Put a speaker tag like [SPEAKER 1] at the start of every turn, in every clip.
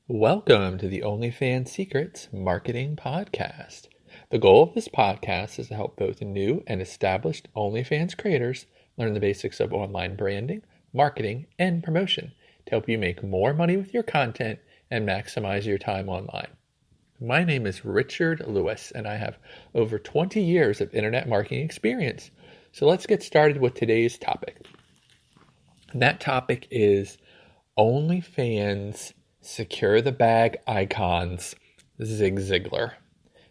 [SPEAKER 1] Welcome to the OnlyFans Secrets Marketing Podcast. The goal of this podcast is to help both new and established OnlyFans creators learn the basics of online branding, marketing, and promotion to help you make more money with your content and maximize your time online. My name is Richard Lewis, and I have over 20 years of internet marketing experience. So let's get started with today's topic. And that topic is OnlyFans Secure the Bag Icons, Zig Ziglar.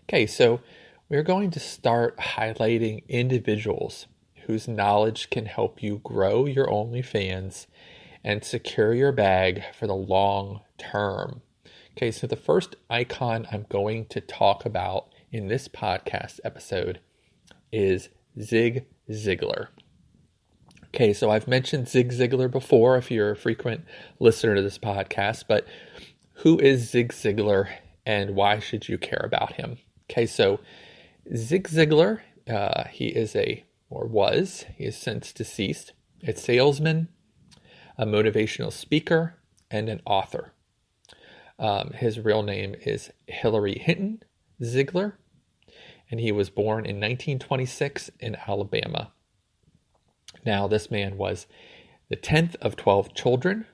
[SPEAKER 1] Okay, so we're going to start highlighting individuals whose knowledge can help you grow your OnlyFans and secure your bag for the long term. Okay, so the first icon I'm going to talk about in this podcast episode is Zig Ziglar. Okay, so I've mentioned Zig Ziglar before if you're a frequent listener to this podcast, but who is Zig Ziglar and why should you care about him? Okay, so Zig Ziglar, he is since deceased, a salesman, a motivational speaker, and an author. His real name is Hillary Hinton Ziglar, and he was born in 1926 in Alabama. Now, this man was the 10th of 12 children.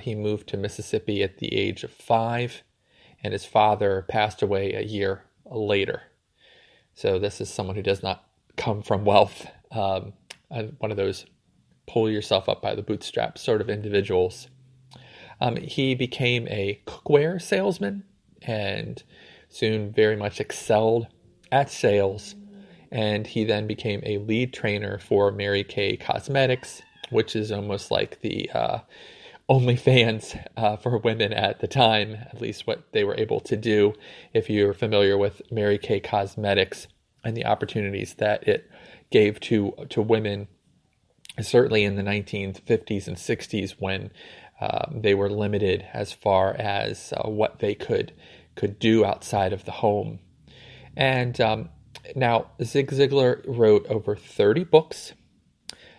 [SPEAKER 1] He moved to Mississippi at the age of 5, and his father passed away a year later. So this is someone who does not come from wealth, one of those pull yourself up by the bootstraps sort of individuals. He became a cookware salesman and soon very much excelled at sales. And he then became a lead trainer for Mary Kay Cosmetics, which is almost like the OnlyFans for women at the time, at least what they were able to do. If you're familiar with Mary Kay Cosmetics and the opportunities that it gave to women, certainly in the 1950s and 60s when they were limited as far as what they could do outside of the home. And now, Zig Ziglar wrote over 30 books,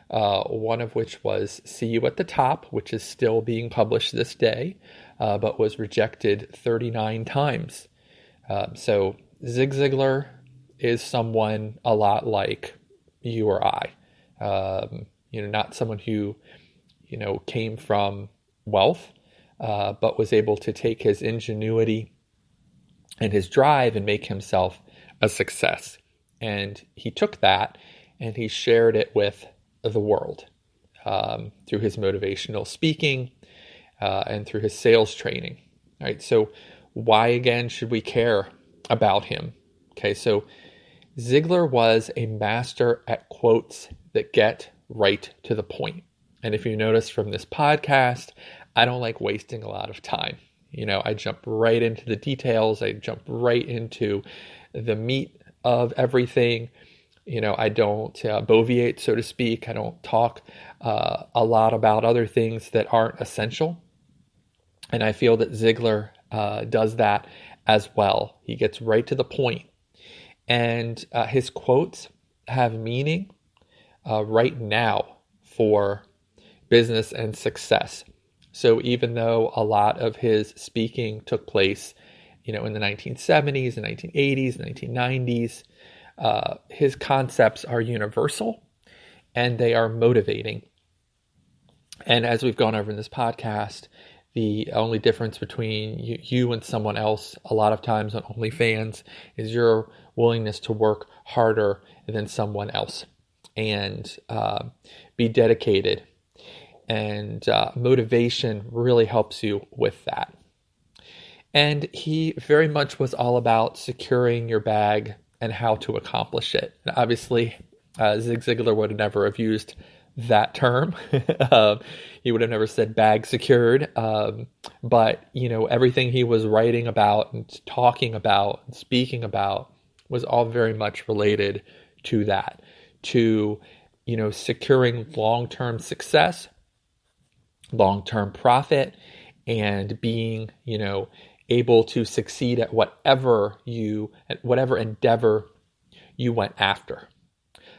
[SPEAKER 1] one of which was See You at the Top, which is still being published this day, but was rejected 39 times. So Zig Ziglar is someone a lot like you or I. Not someone who, came from wealth, but was able to take his ingenuity and his drive and make himself a success. And he took that and he shared it with the world through his motivational speaking and through his sales training. All right, so why again should we care about him? Okay, so Ziglar was a master at quotes that get right to the point. And if you notice from this podcast, I don't like wasting a lot of time. I jump right into the details. I jump right into the meat of everything. I don't boviate, so to speak. I don't talk a lot about other things that aren't essential. And I feel that Ziglar does that as well. He gets right to the point. And his quotes have meaning right now for business and success. So even though a lot of his speaking took place, in the 1970s, the 1980s, the 1990s, his concepts are universal and they are motivating. And as we've gone over in this podcast, the only difference between you and someone else a lot of times on OnlyFans is your willingness to work harder than someone else and be dedicated. And motivation really helps you with that. And he very much was all about securing your bag and how to accomplish it. And obviously, Zig Ziglar would have never have used that term. He would have never said bag secured. But, everything he was writing about and talking about and speaking about was all very much related to that, to, securing long-term success, long-term profit, and being, able to succeed at whatever endeavor you went after.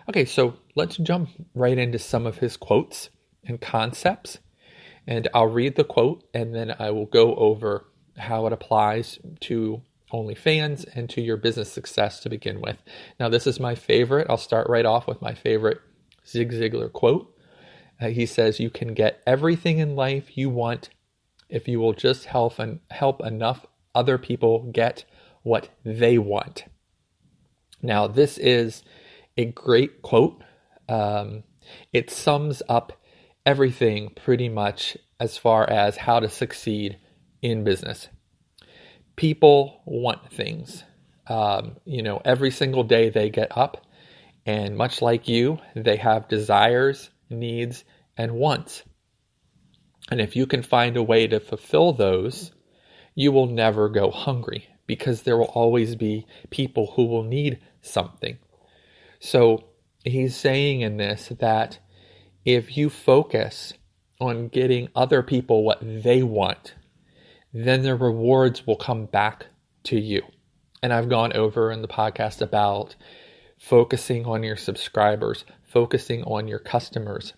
[SPEAKER 1] Okay, so let's jump right into some of his quotes and concepts. And I'll read the quote and then I will go over how it applies to OnlyFans and to your business success to begin with. Now, this is my favorite. I'll start right off with my favorite Zig Ziglar quote. He says, "You can get everything in life you want if you will just help enough other people get what they want." Now, this is a great quote. It sums up everything pretty much as far as how to succeed in business. People want things. Every single day they get up, and much like you, they have desires, needs, and wants. And if you can find a way to fulfill those, you will never go hungry because there will always be people who will need something. So he's saying in this that if you focus on getting other people what they want, then the rewards will come back to you. And I've gone over in the podcast about focusing on your subscribers, focusing on your customers.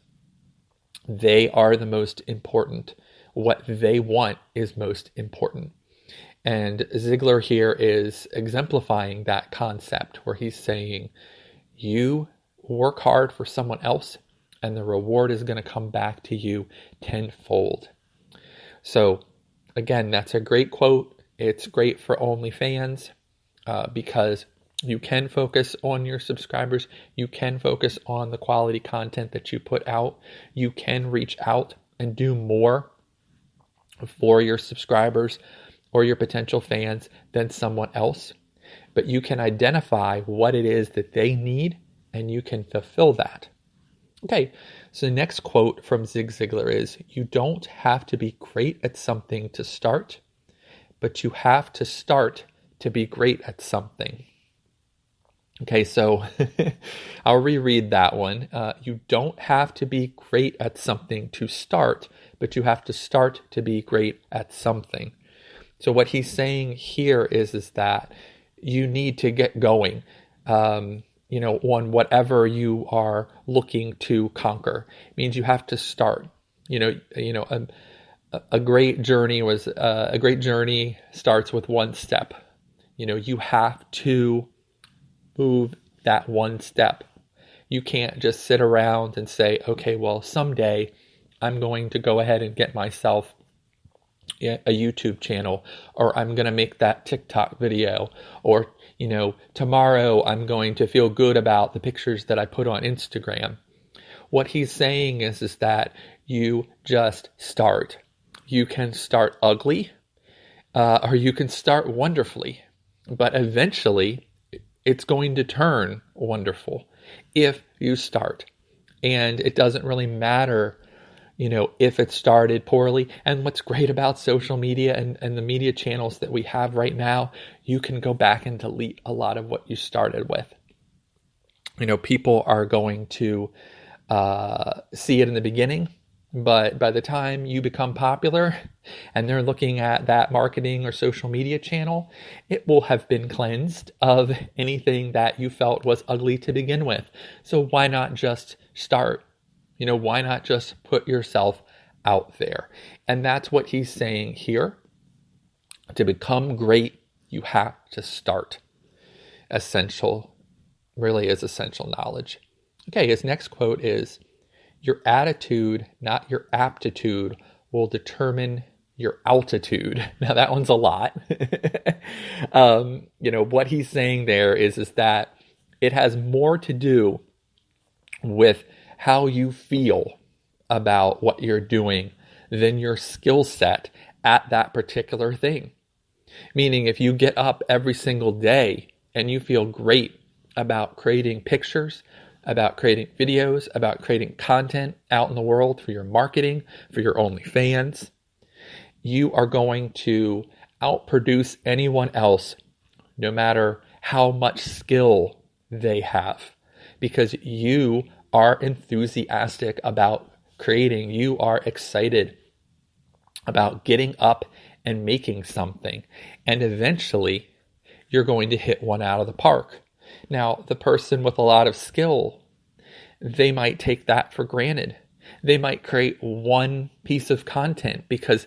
[SPEAKER 1] They are the most important. What they want is most important. And Ziglar here is exemplifying that concept where he's saying, you work hard for someone else and the reward is going to come back to you tenfold. So again, that's a great quote. It's great for OnlyFans because you can focus on your subscribers. You can focus on the quality content that you put out. You can reach out and do more for your subscribers or your potential fans than someone else. But you can identify what it is that they need and you can fulfill that. Okay, so the next quote from Zig Ziglar is, "You don't have to be great at something to start, but you have to start to be great at something." Okay, so I'll reread that one. You don't have to be great at something to start, but you have to start to be great at something. So what he's saying here is that you need to get going, on whatever you are looking to conquer. It means you have to start. A great journey starts with one step. You have to move that one step. You can't just sit around and say, okay, well, someday I'm going to go ahead and get myself a YouTube channel, or I'm going to make that TikTok video, or, tomorrow I'm going to feel good about the pictures that I put on Instagram. What he's saying is that you just start. You can start ugly, or you can start wonderfully, but eventually it's going to turn wonderful if you start. And it doesn't really matter, if it started poorly. And what's great about social media and the media channels that we have right now, you can go back and delete a lot of what you started with. People are going to see it in the beginning, but by the time you become popular and they're looking at that marketing or social media channel, it will have been cleansed of anything that you felt was ugly to begin with. So why not just start? Why not just put yourself out there? And that's what he's saying here. To become great, you have to start. Really is essential knowledge. Okay, his next quote is, "Your attitude, not your aptitude, will determine your altitude." Now that one's a lot. What he's saying there is that it has more to do with how you feel about what you're doing than your skill set at that particular thing. Meaning if you get up every single day and you feel great about creating pictures, about creating videos, about creating content out in the world for your marketing, for your OnlyFans, you are going to outproduce anyone else, no matter how much skill they have, because you are enthusiastic about creating. You are excited about getting up and making something, and eventually you're going to hit one out of the park. Now, the person with a lot of skill they might take that for granted. They might create one piece of content because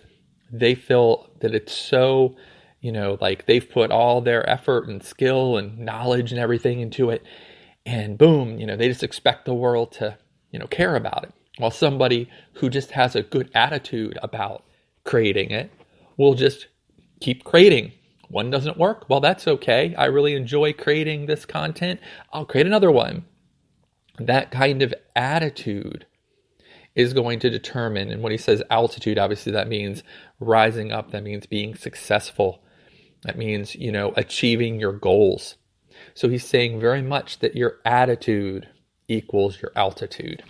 [SPEAKER 1] they feel that it's so, like they've put all their effort and skill and knowledge and everything into it. And boom, they just expect the world to, care about it. While somebody who just has a good attitude about creating it will just keep creating. One doesn't work. Well, that's okay. I really enjoy creating this content. I'll create another one. That kind of attitude is going to determine, and when he says altitude, obviously that means rising up. That means being successful. That means, achieving your goals. So he's saying very much that your attitude equals your altitude.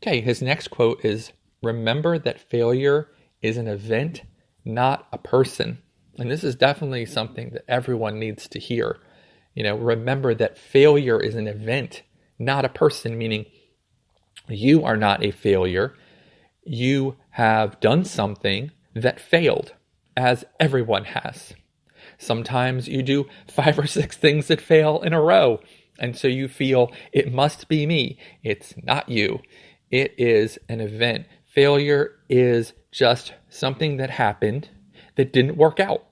[SPEAKER 1] Okay, his next quote is, remember that failure is an event, not a person. And this is definitely something that everyone needs to hear. Remember that failure is an event, not a person, meaning you are not a failure. You have done something that failed, as everyone has. Sometimes you do 5 or 6 things that fail in a row, and so you feel it must be me. It's not you. It is an event. Failure is just something that happened that didn't work out.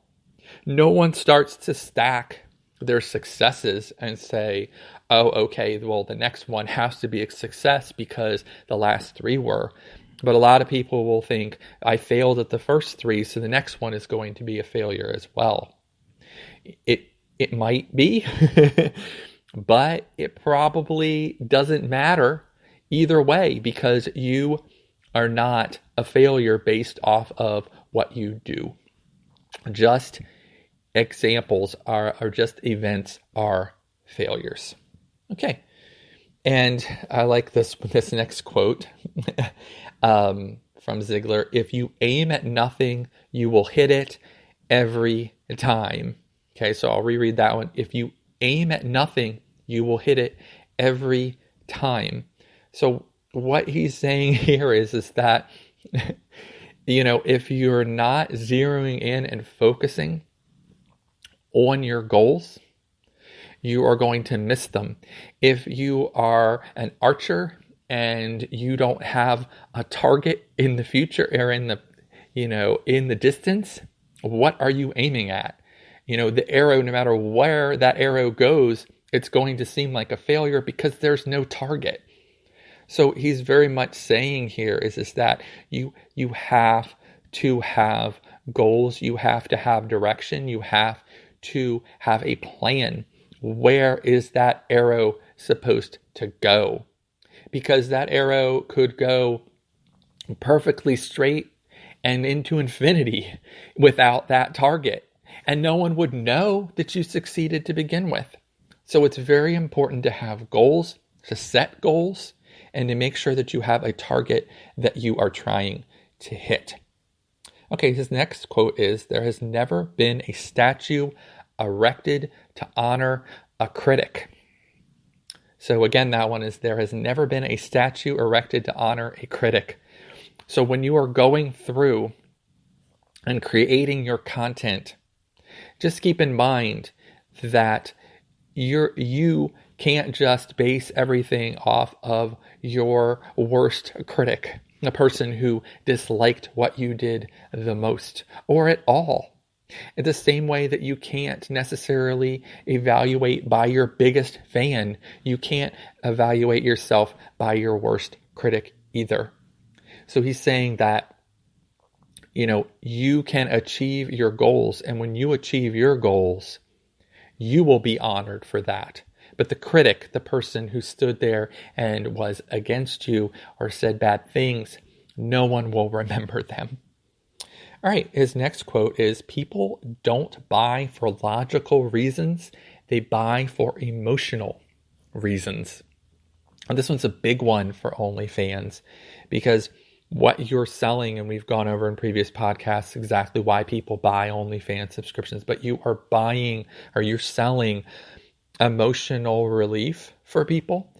[SPEAKER 1] No one starts to stack their successes and say, oh, okay, well, the next one has to be a success because the last 3 were. But a lot of people will think, I failed at the first 3, so the next one is going to be a failure as well. It might be, but it probably doesn't matter either way because you are not a failure based off of what you do. Just examples are just events are failures. Okay. And I like this next quote from Ziglar. If you aim at nothing, you will hit it every time. Okay, so I'll reread that one. If you aim at nothing, you will hit it every time. So what he's saying here is that, if you're not zeroing in and focusing on your goals, you are going to miss them. If you are an archer and you don't have a target in the future or in the distance, what are you aiming at? The arrow, no matter where that arrow goes, it's going to seem like a failure because there's no target. So he's very much saying here is that you have to have goals, you have to have direction, you have to have a plan. Where is that arrow supposed to go? Because that arrow could go perfectly straight and into infinity without that target. And no one would know that you succeeded to begin with. So it's very important to have goals, to set goals, and to make sure that you have a target that you are trying to hit. Okay, his next quote is, there has never been a statue erected to honor a critic. So again, that one is, there has never been a statue erected to honor a critic. So when you are going through and creating your content, just keep in mind that you can't just base everything off of your worst critic, the person who disliked what you did the most or at all. In the same way that you can't necessarily evaluate by your biggest fan, you can't evaluate yourself by your worst critic either. So he's saying that, you can achieve your goals, and when you achieve your goals, you will be honored for that. But the critic, the person who stood there and was against you or said bad things, no one will remember them. All right, his next quote is, people don't buy for logical reasons, they buy for emotional reasons. And this one's a big one for OnlyFans because what you're selling, and we've gone over in previous podcasts exactly why people buy OnlyFans subscriptions, but you are buying or you're selling emotional relief for people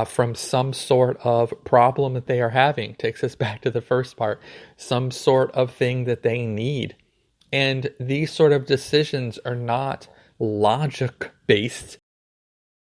[SPEAKER 1] from some sort of problem that they are having. Takes us back to the first part, some sort of thing that they need. And these sort of decisions are not logic based.